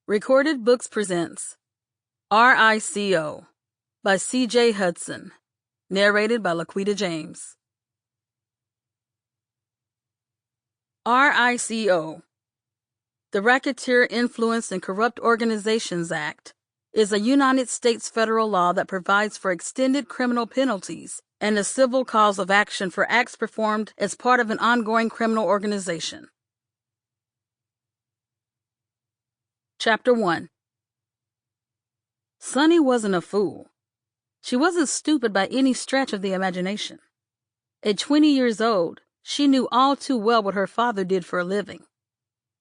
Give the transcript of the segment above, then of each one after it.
Recorded Books presents R.I.C.O. by C.J. Hudson. Narrated by Laquita James. R.I.C.O. The Racketeer Influenced and Corrupt Organizations Act is a United States federal law that provides for extended criminal penalties and a civil cause of action for acts performed as part of an ongoing criminal organization. Chapter 1. Sunny wasn't a fool. She wasn't stupid by any stretch of the imagination. At 20 years old, she knew all too well what her father did for a living.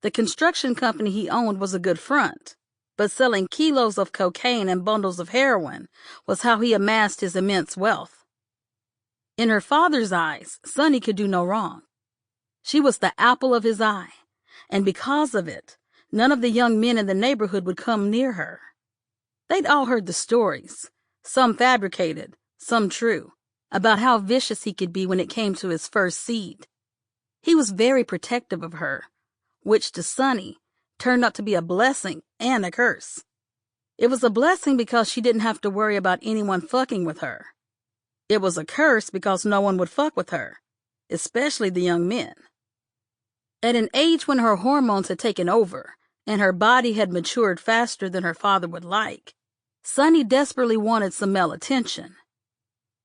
The construction company he owned was a good front, but selling kilos of cocaine and bundles of heroin was how he amassed his immense wealth. In her father's eyes, Sunny could do no wrong. She was the apple of his eye, and because of it, none of the young men in the neighborhood would come near her. They'd all heard the stories, some fabricated, some true, about how vicious he could be when it came to his first seed. He was very protective of her, which to Sunny turned out to be a blessing and a curse. It was a blessing because she didn't have to worry about anyone fucking with her. It was a curse because no one would fuck with her, especially the young men. At an age when her hormones had taken over and her body had matured faster than her father would like, Sunny desperately wanted some male attention.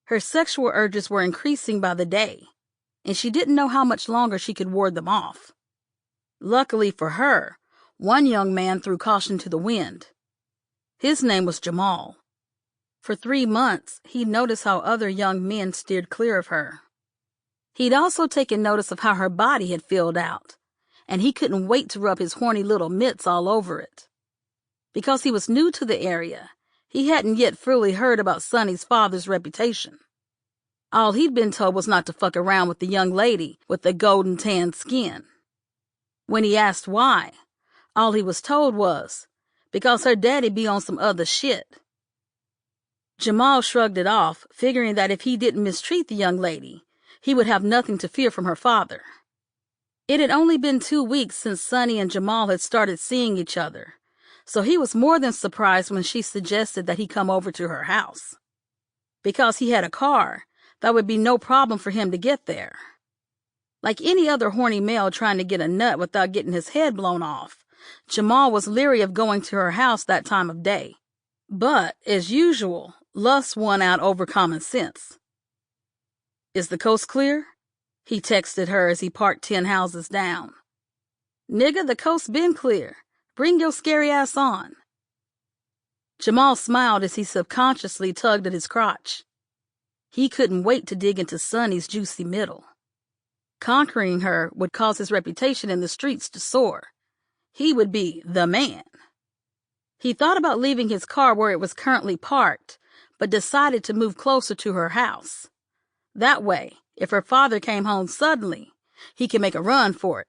Her sexual urges were increasing by the day, and she didn't know how much longer she could ward them off. Luckily for her, one young man threw caution to the wind. His name was Jamal. For 3 months, he'd noticed how other young men steered clear of her. He'd also taken notice of how her body had filled out, and he couldn't wait to rub his horny little mitts all over it. Because he was new to the area, he hadn't yet fully heard about Sunny's father's reputation. All he'd been told was not to fuck around with the young lady with the golden tan skin. When he asked why, all he was told was, because her daddy be on some other shit. Jamal shrugged it off, figuring that if he didn't mistreat the young lady, he would have nothing to fear from her father. It had only been 2 weeks since Sunny and Jamal had started seeing each other, so he was more than surprised when she suggested that he come over to her house. Because he had a car, that would be no problem for him to get there. Like any other horny male trying to get a nut without getting his head blown off, Jamal was leery of going to her house that time of day. But, as usual, lust won out over common sense. "Is the coast clear?" he texted her as he parked 10 houses down. "Nigga, the coast been clear. Bring your scary ass on." Jamal smiled as he subconsciously tugged at his crotch. He couldn't wait to dig into Sunny's juicy middle. Conquering her would cause his reputation in the streets to soar. He would be the man. He thought about leaving his car where it was currently parked, but decided to move closer to her house. That way, if her father came home suddenly, he could make a run for it.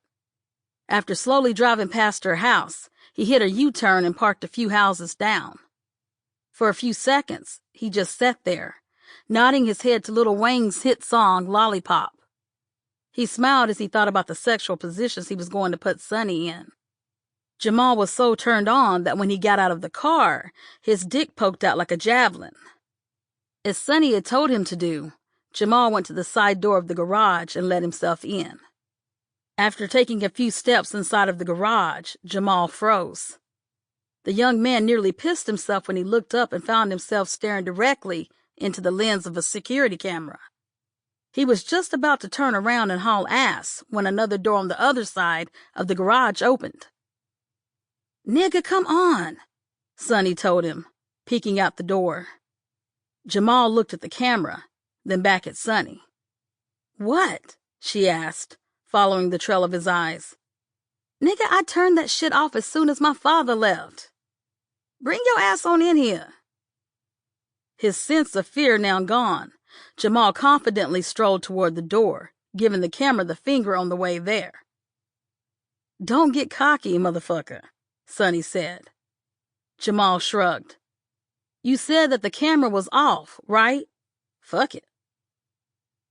After slowly driving past her house, he hit a U-turn and parked a few houses down. For a few seconds, he just sat there, nodding his head to Lil Wayne's hit song, Lollipop. He smiled as he thought about the sexual positions he was going to put Sunny in. Jamal was so turned on that when he got out of the car, his dick poked out like a javelin. As Sunny had told him to do, Jamal went to the side door of the garage and let himself in. After taking a few steps inside of the garage, Jamal froze. The young man nearly pissed himself when he looked up and found himself staring directly into the lens of a security camera. He was just about to turn around and haul ass when another door on the other side of the garage opened. "Nigga, come on," Sunny told him, peeking out the door. Jamal looked at the camera, then back at Sunny. "What?" she asked, following the trail of his eyes. "Nigga, I turned that shit off as soon as my father left. Bring your ass on in here." His sense of fear now gone, Jamal confidently strolled toward the door, giving the camera the finger on the way there. "Don't get cocky, motherfucker," Sunny said. Jamal shrugged. "You said that the camera was off, right? Fuck it."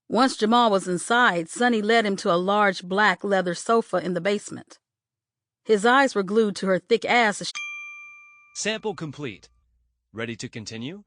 Once Jamal was inside, Sunny led him to a large black leather sofa in the basement. His eyes were glued to her thick ass as Sample complete. Ready to continue?